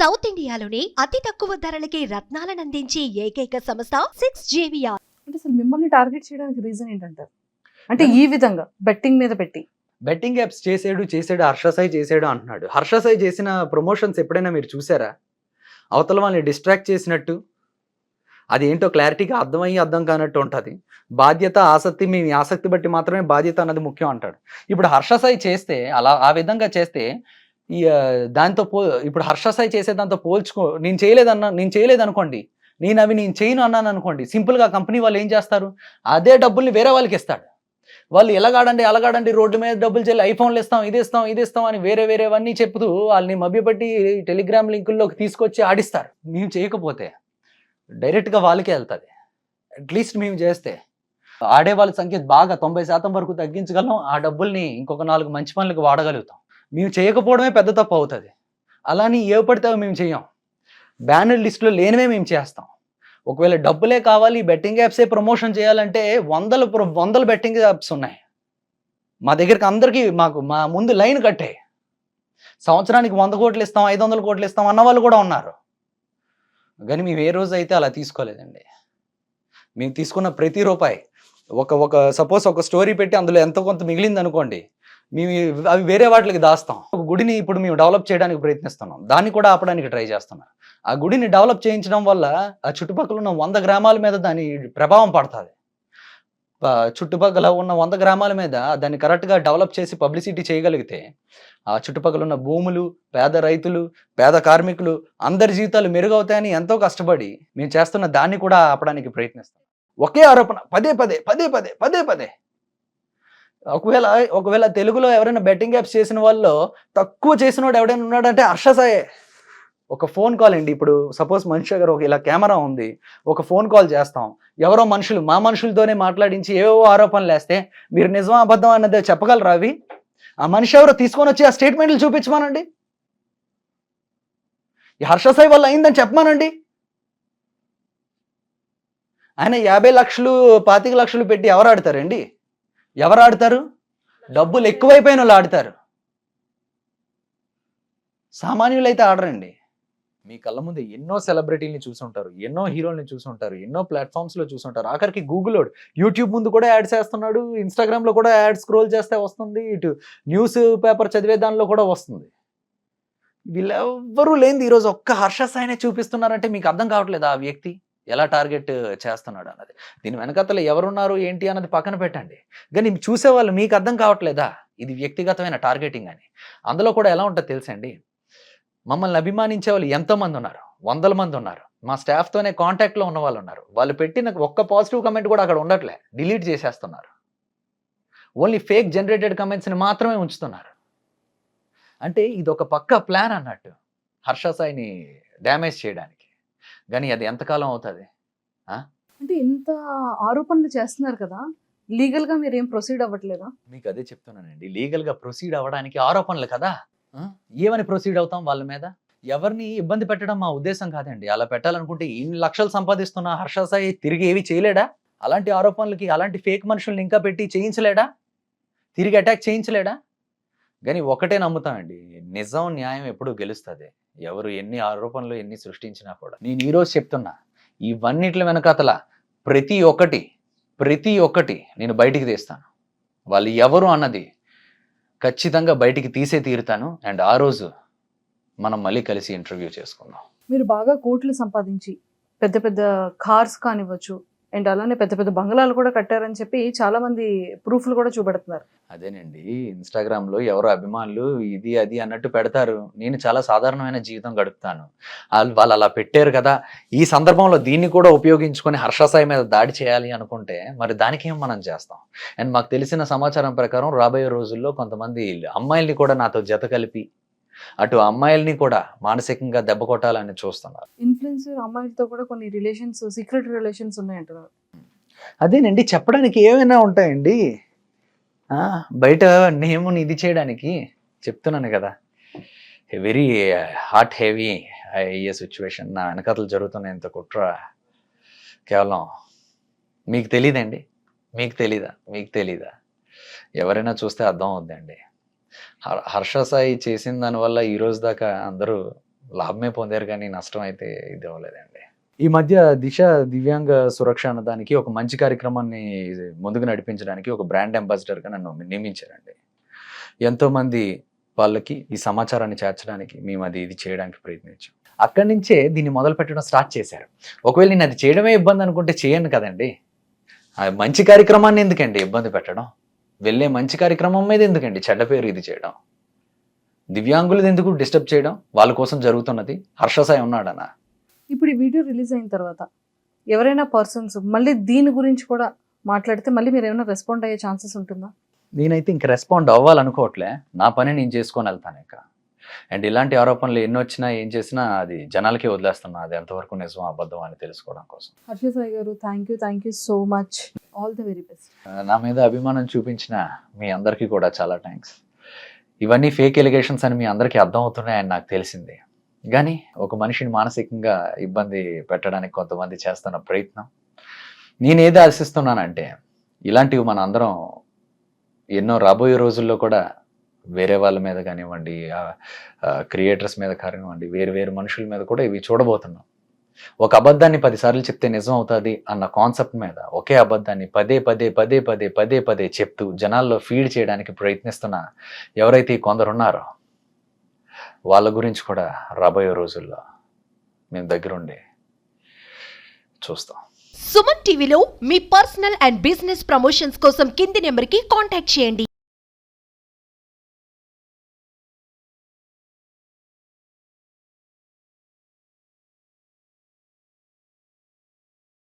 South ఇండియాలోనే అతి తక్కువ ధరలకి రత్నాలనందించే ఏకైక సంస్థ 6JVR. అంటే అసలు మిమ్మల్ని టార్గెట్ చేయడానికి రీజన్ ఏంటంటారు? అంటే ఈ విధంగా బెట్టింగ్ మీద పెట్టి బెట్టింగ్ యాప్స్ చేసాడు హర్ష సాయి చేసాడు అంటున్నాడు. హర్ష సాయి చేసిన ప్రమోషన్స్ ఎప్పుడైనా మీరు చూసారా? అవతల వాళ్ళని డిస్ట్రాక్ట్ చేసినట్టు, అది ఏంటో క్లారిటీగా అర్థం కానట్టు ఉంటుంది. బాధ్యత, ఆసక్తి, మీ ఆసక్తి బట్టి మాత్రమే బాధ్యత అన్నది ముఖ్యం అంటాడు. ఇప్పుడు హర్ష సాయి చేస్తే ఆ విధంగా చేస్తే ఈ దాంతో ఇప్పుడు హర్ష సాయి చేసే దాంతో నేను చేయలేదు అనుకోండి, నేను చేయను అన్నాను అనుకోండి, సింపుల్గా కంపెనీ వాళ్ళు ఏం చేస్తారు, అదే డబ్బుల్ని వేరే వాళ్ళకి ఇస్తాడు. వాళ్ళు ఎలాగాడండి రోడ్డు మీద డబ్బులు చెల్లి ఐఫోన్లు ఇస్తాం, ఇది ఇస్తాం అని వేరేవన్నీ చెప్తూ వాళ్ళని మభ్యపెట్టి టెలిగ్రామ్ లింకుల్లోకి తీసుకొచ్చి ఆడిస్తారు. మేము చేయకపోతే డైరెక్ట్గా వాళ్ళకే వెళ్తుంది. అట్లీస్ట్ మేము చేస్తే ఆడే వాళ్ళ సంఖ్య బాగా 90% వరకు తగ్గించగలం. ఆ డబ్బుల్ని ఇంకొక 4 మంచి పనులకు వాడగలుగుతాం. మేము చేయకపోవడమే పెద్ద తప్పు అవుతుంది. అలాని ఏ పడితే మేము చేయం. బ్యానర్ లిస్టులో లేనివే మేము చేస్తాం. ఒకవేళ డబ్బులే కావాలి, బెట్టింగ్ యాప్సే ప్రమోషన్ చేయాలంటే వందల బెట్టింగ్ యాప్స్ ఉన్నాయి మా దగ్గరికి. అందరికీ మా ముందు లైన్ కట్టే సంవత్సరానికి 100 కోట్లు ఇస్తాం, 500 కోట్లు ఇస్తాం అన్న వాళ్ళు కూడా ఉన్నారు. కానీ మేము ఏ రోజు అయితే అలా తీసుకోలేదండి. మేము తీసుకున్న ప్రతి రూపాయి ఒక సపోజ్ ఒక స్టోరీ పెట్టి అందులో ఎంతో కొంత మిగిలింది అనుకోండి, మేము అవి వేరే వాటికి దాస్తాం. ఒక గుడిని ఇప్పుడు మేము డెవలప్ చేయడానికి ప్రయత్నిస్తున్నాం, దాన్ని కూడా ఆపడానికి ట్రై చేస్తున్నాం. ఆ గుడిని డెవలప్ చేయించడం వల్ల ఆ చుట్టుపక్కల ఉన్న 100 గ్రామాల మీద దాని ప్రభావం పడుతుంది. చుట్టుపక్కల ఉన్న 100 గ్రామాల మీద దాన్ని కరెక్ట్గా డెవలప్ చేసి పబ్లిసిటీ చేయగలిగితే ఆ చుట్టుపక్కల ఉన్న భూములు, పేద రైతులు, పేద కార్మికులు అందరి జీవితాలు మెరుగవుతాయని ఎంతో కష్టపడి మేము చేస్తున్న దాన్ని కూడా ఆపడానికి ప్రయత్నిస్తాం. ఒకే ఆరోపణ పదే. ఒకవేళ తెలుగులో ఎవరైనా బెట్టింగ్ యాప్స్ చేసిన వాళ్ళు తక్కువ చేసిన వాడు ఎవడైనా ఉన్నాడంటే హర్ష సాయే. ఒక ఫోన్ కాల్ అండి, ఇప్పుడు సపోజ్ మనిషి దగ్గర ఇలా కెమెరా ఉంది, ఒక ఫోన్ కాల్ చేస్తాం, ఎవరో మా మనుషులతోనే మాట్లాడించి ఏవో ఆరోపణలు వేస్తే మీరు నిజమా అబద్ధం అన్నది చెప్పగలరా? అవి ఆ మనిషి ఎవరో తీసుకొని వచ్చి ఆ స్టేట్మెంట్లు చూపించమానండి. ఈ హర్ష సాయి వల్ల అయిందని చెప్పమానండి. ఆయన 50 లక్షలు 25 లక్షలు పెట్టి ఎవరు ఆడతారండి? ఎవరు ఆడతారు? డబ్బులు ఎక్కువైపోయిన వాళ్ళు ఆడతారు. సామాన్యులు అయితే ఆడరండి. మీ కళ్ళ ముందు ఎన్నో సెలబ్రిటీలని చూసుంటారు, ఎన్నో హీరోల్ని చూసుంటారు, ఎన్నో ప్లాట్ఫామ్స్లో చూసుంటారు. ఆఖరికి గూగుల్లో, యూట్యూబ్ ముందు కూడా యాడ్స్ వేస్తున్నాడు, ఇన్స్టాగ్రామ్లో కూడా యాడ్ స్క్రోల్ చేస్తే వస్తుంది, ఇటు న్యూస్ పేపర్ చదివే దానిలో కూడా వస్తుంది. వీళ్ళెవ్వరూ లేనిది ఈరోజు ఒక్క హర్ష సాయినే చూపిస్తున్నారంటే మీకు అర్థం కావట్లేదు ఆ వ్యక్తి ఎలా టార్గెట్ చేస్తున్నాడు అన్నది. దీని వెనకతలు ఎవరున్నారు ఏంటి అన్నది పక్కన పెట్టండి, కానీ చూసేవాళ్ళు మీకు అర్థం కావట్లేదా ఇది వ్యక్తిగతమైన టార్గెటింగ్ అని? అందులో కూడా ఎలా ఉంటుందో తెలుసండి, మమ్మల్ని అభిమానించే వాళ్ళు ఎంతోమంది ఉన్నారు, 100 మంది ఉన్నారు. మా స్టాఫ్తోనే కాంటాక్ట్లో ఉన్న వాళ్ళు ఉన్నారు. వాళ్ళు పెట్టిన ఒక్క పాజిటివ్ కమెంట్ కూడా అక్కడ ఉండట్లే, డిలీట్ చేసేస్తున్నారు. ఓన్లీ ఫేక్ జనరేటెడ్ కమెంట్స్ని మాత్రమే ఉంచుతున్నారు. అంటే ఇది ఒక పక్క ప్లాన్ అన్నట్టు హర్ష సాయిని డ్యామేజ్ చేయడానికి. కానీ అది ఎంతకాలం అవుతుంది? అంటే ఇంత ఆరోపణలు చేస్తున్నారు కదా, లీగల్గా మీరు ఏం ప్రొసీడ్ అవ్వట్లేదా? మీకు అదే చెప్తున్నానండి, లీగల్గా ప్రొసీడ్ అవ్వడానికి ఆరోపణలు కదా, ఏమని ప్రొసీడ్ అవుతాం వాళ్ళ మీద? ఎవరిని ఇబ్బంది పెట్టడం మా ఉద్దేశం కాదండి. అలా పెట్టాలనుకుంటే ఇన్ని లక్షలు సంపాదిస్తున్న హర్ష సాయి తిరిగి ఏవి చేయలేడా? అలాంటి ఆరోపణలకి అలాంటి ఫేక్ మనుషుల్ని ఇంకా పెట్టి చేయించలేడా? తిరిగి అటాక్ చేయించలేడా? కానీ ఒకటే నమ్ముతానండి, నిజం న్యాయం ఎప్పుడూ గెలుస్తుంది. ఎవరు ఎన్ని ఆరోపణలు ఎన్ని సృష్టించినా కూడా. నేను ఈరోజు చెప్తున్నా, ఇవన్నిట్ల వెనకాతల ప్రతి ఒక్కటి నేను బయటికి తీస్తాను. వాళ్ళు ఎవరు అన్నది ఖచ్చితంగా బయటికి తీరుతాను. అండ్ ఆ రోజు మనం మళ్ళీ కలిసి ఇంటర్వ్యూ చేసుకుందాం. మీరు బాగా కోట్లు సంపాదించి పెద్ద పెద్ద కార్స్ కానివ్వచ్చు, అండ్ అలానే పెద్ద పెద్ద బంగ్లాలు కూడా కట్టారని చెప్పి చాలా మంది ప్రూఫ్లు కూడా చూపెడుతున్నారు. అదేనండి, ఇన్స్టాగ్రామ్లో ఎవరో అభిమానులు ఇది అది అన్నట్టు పెడతారు. నేను చాలా సాధారణమైన జీవితం గడుపుతాను. వాళ్ళు అలా పెట్టారు కదా, ఈ సందర్భంలో దీన్ని కూడా ఉపయోగించుకొని హర్ష సాయి మీద దాడి చేయాలి అనుకుంటే మరి దానికి ఏం మనం చేస్తాం? అండ్ మాకు తెలిసిన సమాచారం ప్రకారం రాబోయే రోజుల్లో కొంతమంది అమ్మాయిల్ని కూడా నాతో జత కలిపి అటు అమ్మాయిల్ని కూడా మానసికంగా దెబ్బ కొట్టాలని చూస్తున్నారు. ఇన్ఫ్లుయెన్సర్ అమ్మాయిలతో కూడా కొన్ని రిలేషన్స్, సీక్రెట్ రిలేషన్స్ ఉన్నాయంటున్నారు. అదేనండి, చెప్పడానికి ఏమైనా ఉంటాయండి. బయట నేముని ఇది చేయడానికి చెప్తున్నాను కదా, వెరీ హాట్ హెవీ అయ్యే సిచ్యువేషన్ నా వెనకాతలు జరుగుతున్న ఇంత కుట్ర కేవలం మీకు తెలీదండి. మీకు తెలీదా? ఎవరైనా చూస్తే అర్థం అవుద్దండి. హర్ష సాయి చేసిన దానివల్ల ఈరోజు దాకా అందరూ లాభమే పొందారు కానీ నష్టం అయితే ఇది అవ్వలేదండి. ఈ మధ్య దిశ దివ్యాంగ సురక్ష అన్న దానికి ఒక మంచి కార్యక్రమాన్ని ముందుకు నడిపించడానికి ఒక బ్రాండ్ అంబాసిడర్గా నన్ను నియమించారండి. ఎంతోమంది వాళ్ళకి ఈ సమాచారాన్ని చేర్చడానికి మేము ఇది చేయడానికి ప్రయత్నించాం. అక్కడి నుంచే దీన్ని మొదలు పెట్టడం స్టార్ట్ చేశారు. ఒకవేళ నేను అది చేయడమే ఇబ్బంది అనుకుంటే చేయను కదండి. ఆ మంచి కార్యక్రమాన్ని ఎందుకండి ఇబ్బంది పెట్టడం? వెళ్ళే మంచి కార్యక్రమం మీద ఎందుకండి చెడ్డ పేరు ఇది చేయడం? దివ్యాంగులది ఎందుకు డిస్టర్బ్ చేయడం? వాళ్ళ కోసం జరుగుతున్నది. హర్ష సాయి ఉన్నాడనా? ఇప్పుడు ఈ వీడియో రిలీజ్ అయిన తర్వాత ఎవరైనా పర్సన్స్ మళ్ళీ దీని గురించి కూడా మాట్లాడితే మళ్ళీ మీరు ఏమైనా రెస్పాండ్ అయ్యే ఛాన్సెస్ ఉంటుందా? నేనైతే ఇంక రెస్పాండ్ అవ్వాలనుకోవట్లే. నా పని నేను చేసుకొని వెళ్తాను ఇక. అండ్ ఇలాంటి ఆరోపణలు ఎన్ని వచ్చినా ఏం చేసినా అది జనాలకే వదిలేస్తున్నా. అది ఎంతవరకు నిజం అబద్ధం అని తెలుసుకోవడం కోసం. హర్ష సాయి గారు, thank you so much. All the very best. నా మీద అభిమానం చూపించిన మీ అందరికీ కూడా చాలా థ్యాంక్స్. ఇవన్నీ ఫేక్ ఎలిగేషన్స్ అని మీ అందరికీ అర్థం అవుతున్నాయని నాకు తెలిసింది. కానీ ఒక మనిషిని మానసికంగా ఇబ్బంది పెట్టడానికి కొంతమంది చేస్తున్న ప్రయత్నం, నేనేది ఆశిస్తున్నానంటే ఇలాంటివి మన అందరం ఎన్నో రాబోయే రోజుల్లో కూడా వేరే వాళ్ళ మీద కానివ్వండి, క్రియేటర్స్ మీద కానివ్వండి, వేరు మనుషుల మీద కూడా ఇవి చూడబోతున్నాం. ఒక అబద్ధాన్ని 10 సార్లు చెప్తే నిజం అవుతుంది అన్న కాన్సెప్ట్ మీద ఒకే అబద్ధాన్ని పదే చెప్తూ జనాల్లో ఫీడ్ చేయడానికి ప్రయత్నిస్తున్న ఎవరైతే కొందరున్నారో వాళ్ళ గురించి కూడా రాబోయే రోజుల్లో మేము దగ్గరుండి చూస్తాం. సుమన్ టీవీలో మీ పర్సనల్ అండ్ బిజినెస్ ప్రమోషన్స్ కోసం కింది నెంబర్కి కాంటాక్ట్ చేయండి.